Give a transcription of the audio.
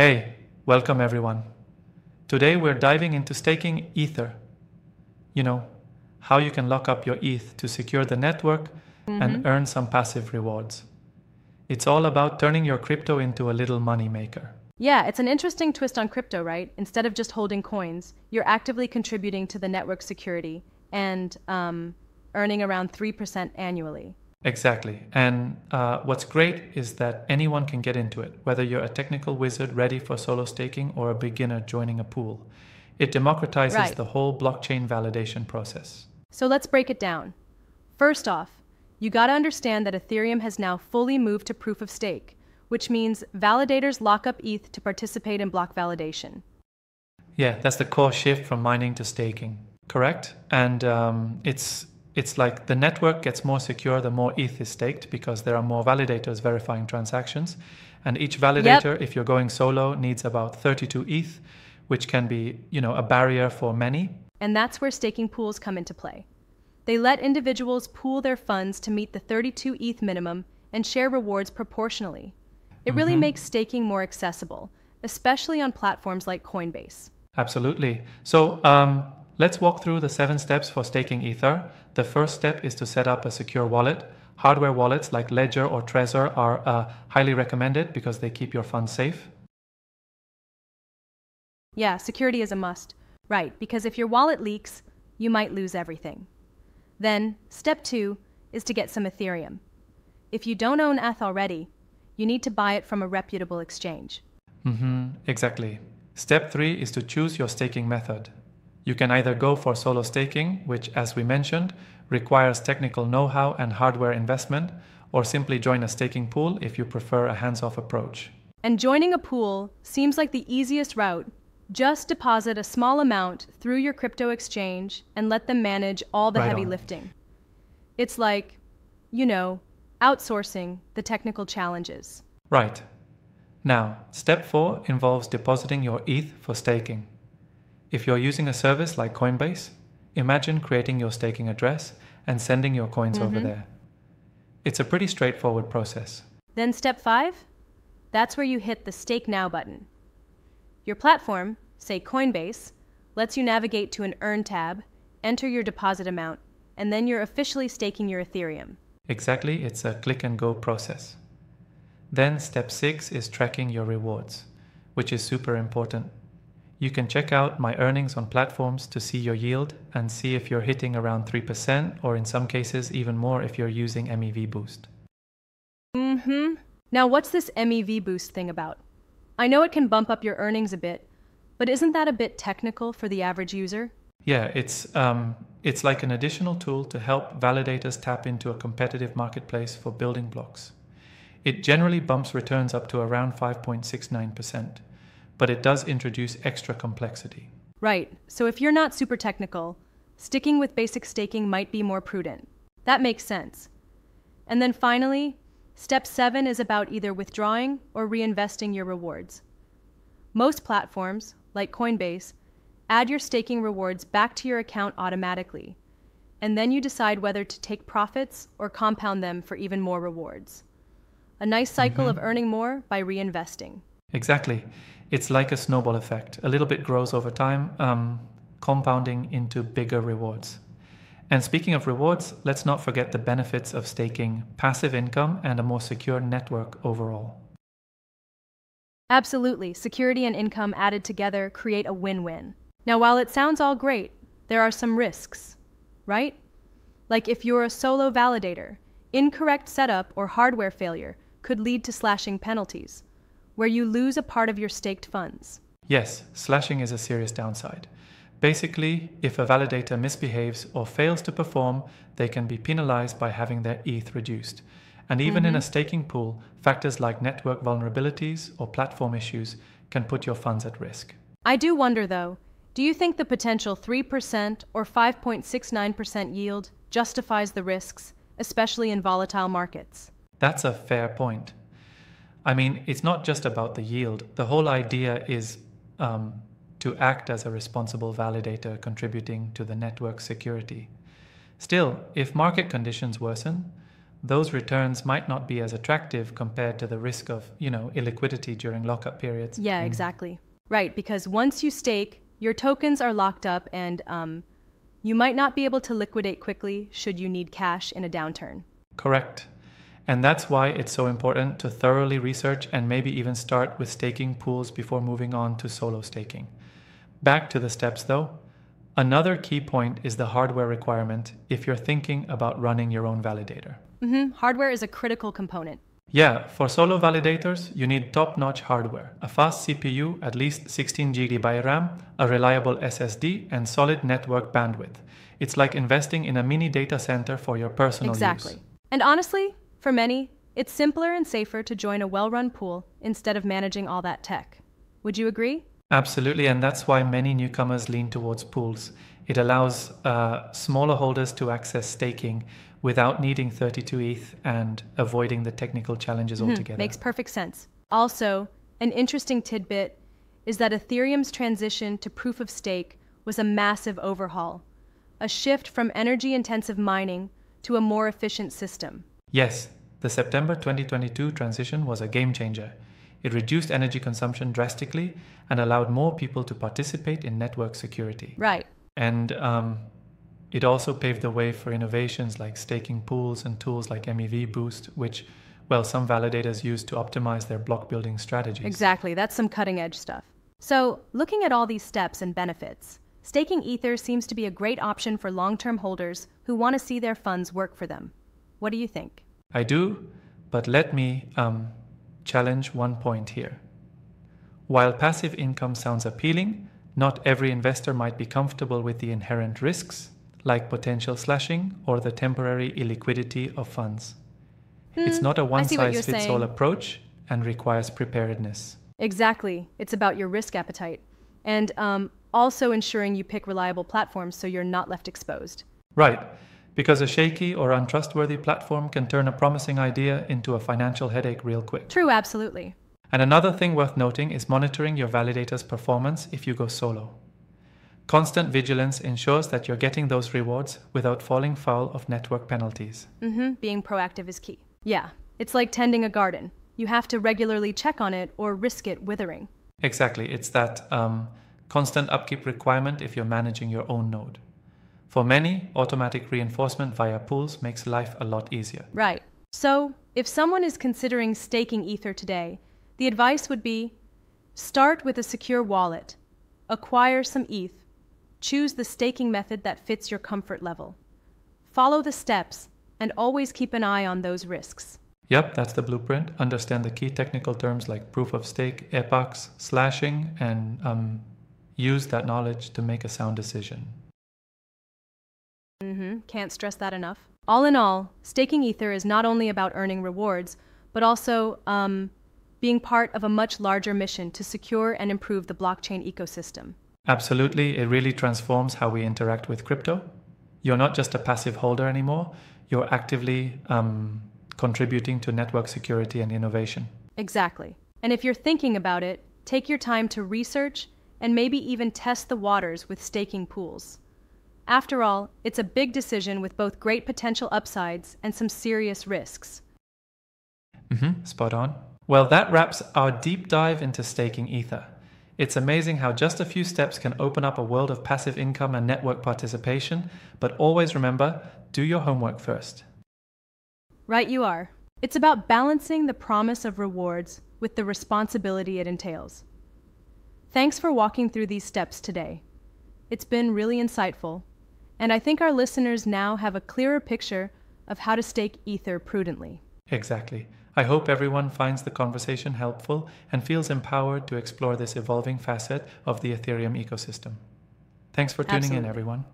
Hey, welcome everyone. Today we're diving into staking Ether. You know, how you can lock up your ETH to secure the network and earn some passive rewards. It's all about turning your crypto into a little money maker. Yeah, it's an interesting twist on crypto, right? Instead of just holding coins, you're actively contributing to the network security and earning around 3% annually. Exactly. And what's great is that anyone can get into it, whether you're a technical wizard ready for solo staking or a beginner joining a pool. It democratizes Right. the whole blockchain validation process. So let's break it down. First off, you gotta understand that Ethereum has now fully moved to proof of stake, which means validators lock up ETH to participate in block validation. Yeah, that's the core shift from mining to staking, correct? And it's like the network gets more secure the more ETH is staked because there are more validators verifying transactions. And each validator, if you're going solo, needs about 32 ETH, which can be, a barrier for many. And that's where staking pools come into play. They let individuals pool their funds to meet the 32 ETH minimum and share rewards proportionally. It really makes staking more accessible, especially on platforms like Coinbase. Absolutely. So let's walk through the 7 steps for staking Ether. The first step is to set up a secure wallet. Hardware wallets like Ledger or Trezor are highly recommended because they keep your funds safe. Yeah, security is a must. Right, because if your wallet leaks, you might lose everything. Then, step 2 is to get some Ethereum. If you don't own ETH already, you need to buy it from a reputable exchange. Exactly. Step 3 is to choose your staking method. You can either go for solo staking, which, as we mentioned, requires technical know-how and hardware investment, or simply join a staking pool if you prefer a hands-off approach. And joining a pool seems like the easiest route. Just deposit a small amount through your crypto exchange and let them manage all the heavy lifting. It's like, outsourcing the technical challenges. Right. Now, step 4 involves depositing your ETH for staking. If you're using a service like Coinbase, imagine creating your staking address and sending your coins over there. It's a pretty straightforward process. Then step 5? That's where you hit the Stake Now button. Your platform, say Coinbase, lets you navigate to an Earn tab, enter your deposit amount, and then you're officially staking your Ethereum. Exactly, it's a click and go process. Then step 6 is tracking your rewards, which is super important. You can check out my earnings on platforms to see your yield and see if you're hitting around 3% or in some cases even more if you're using MEV Boost. Now what's this MEV Boost thing about? I know it can bump up your earnings a bit, but isn't that a bit technical for the average user? Yeah, it's like an additional tool to help validators tap into a competitive marketplace for building blocks. It generally bumps returns up to around 5.69%, but it does introduce extra complexity. Right, so if you're not super technical, sticking with basic staking might be more prudent. That makes sense. And then finally, step 7 is about either withdrawing or reinvesting your rewards. Most platforms, like Coinbase, add your staking rewards back to your account automatically, and then you decide whether to take profits or compound them for even more rewards. A nice cycle of earning more by reinvesting. Exactly. It's like a snowball effect. A little bit grows over time, compounding into bigger rewards. And speaking of rewards, let's not forget the benefits of staking, passive income, and a more secure network overall. Absolutely, security and income added together create a win-win. Now, while it sounds all great, there are some risks, right? Like if you're a solo validator, incorrect setup or hardware failure could lead to slashing penalties, where you lose a part of your staked funds. Yes, slashing is a serious downside. Basically, if a validator misbehaves or fails to perform, they can be penalized by having their ETH reduced. And even in a staking pool, factors like network vulnerabilities or platform issues can put your funds at risk. I do wonder though, do you think the potential 3% or 5.69% yield justifies the risks, especially in volatile markets? That's a fair point. I mean, it's not just about the yield. The whole idea is to act as a responsible validator contributing to the network security. Still, if market conditions worsen, those returns might not be as attractive compared to the risk of, illiquidity during lockup periods. Yeah, exactly. Right, because once you stake, your tokens are locked up and you might not be able to liquidate quickly should you need cash in a downturn. Correct. And that's why it's so important to thoroughly research and maybe even start with staking pools before moving on to solo staking. Back to the steps though. Another key point is the hardware requirement if you're thinking about running your own validator. Hardware is a critical component. Yeah, for solo validators, you need top-notch hardware, a fast CPU, at least 16 GB RAM, a reliable SSD, and solid network bandwidth. It's like investing in a mini data center for your personal use. Exactly. And honestly, for many, it's simpler and safer to join a well-run pool instead of managing all that tech. Would you agree? Absolutely, and that's why many newcomers lean towards pools. It allows smaller holders to access staking without needing 32 ETH and avoiding the technical challenges altogether. Makes perfect sense. Also, an interesting tidbit is that Ethereum's transition to proof of stake was a massive overhaul, a shift from energy-intensive mining to a more efficient system. Yes, the September 2022 transition was a game changer. It reduced energy consumption drastically and allowed more people to participate in network security. Right. And it also paved the way for innovations like staking pools and tools like MEV Boost, which, some validators use to optimize their block building strategies. Exactly, that's some cutting-edge stuff. So, looking at all these steps and benefits, staking Ether seems to be a great option for long-term holders who want to see their funds work for them. What do you think? I do, but let me challenge one point here. While passive income sounds appealing, not every investor might be comfortable with the inherent risks, like potential slashing or the temporary illiquidity of funds. It's not a one-size-fits-all approach and requires preparedness. Exactly. It's about your risk appetite. And also ensuring you pick reliable platforms so you're not left exposed. Right, because a shaky or untrustworthy platform can turn a promising idea into a financial headache real quick. True, absolutely. And another thing worth noting is monitoring your validator's performance if you go solo. Constant vigilance ensures that you're getting those rewards without falling foul of network penalties. Being proactive is key. Yeah, it's like tending a garden. You have to regularly check on it or risk it withering. Exactly, it's that constant upkeep requirement if you're managing your own node. For many, automatic reinforcement via pools makes life a lot easier. Right. So, if someone is considering staking Ether today, the advice would be start with a secure wallet, acquire some ETH, choose the staking method that fits your comfort level. Follow the steps and always keep an eye on those risks. Yep, that's the blueprint. Understand the key technical terms like proof of stake, epochs, slashing, and use that knowledge to make a sound decision. Can't stress that enough. All in all, staking Ether is not only about earning rewards, but also being part of a much larger mission to secure and improve the blockchain ecosystem. Absolutely, it really transforms how we interact with crypto. You're not just a passive holder anymore, you're actively contributing to network security and innovation. Exactly. And if you're thinking about it, take your time to research and maybe even test the waters with staking pools. After all, it's a big decision with both great potential upsides and some serious risks. Spot on. Well, that wraps our deep dive into staking Ether. It's amazing how just a few steps can open up a world of passive income and network participation, but always remember, do your homework first. Right you are. It's about balancing the promise of rewards with the responsibility it entails. Thanks for walking through these steps today. It's been really insightful, and I think our listeners now have a clearer picture of how to stake Ether prudently. Exactly. I hope everyone finds the conversation helpful and feels empowered to explore this evolving facet of the Ethereum ecosystem. Thanks for tuning in, everyone.